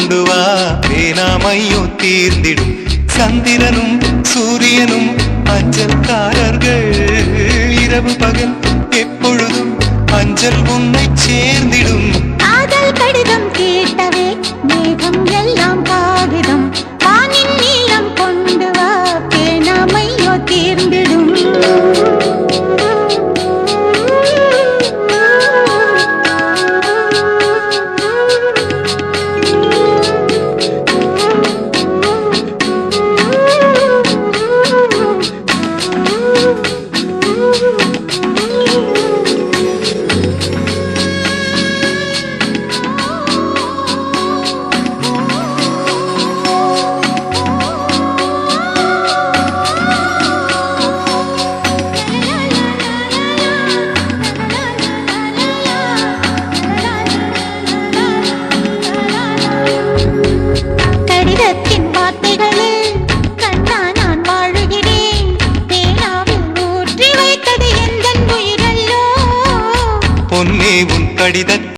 கொண்டு வா பேனாமையோ தீர்ந்திடும் சந்திரனும் சூரியனும் அஞ்சல்காரர்கள் இரவு பகல் எப்பொழுதும் அஞ்சல் உன்னை சேர்ந்திடும் காதல் கடிதம் கேட்டவே மேகம் எல்லாம் காகிதம் வானின் நீளம் கொண்டு வா பேனாமையோ தீர்ந்திடும் கடிதத்தின் வார்த்தைகளில் கண்ணா நான் வாழுகிறேன் பேனாவில் ஊற்றி வைத்தது எந்தன் உயிரல்லோ பொன்னே உன் கடிதத்தை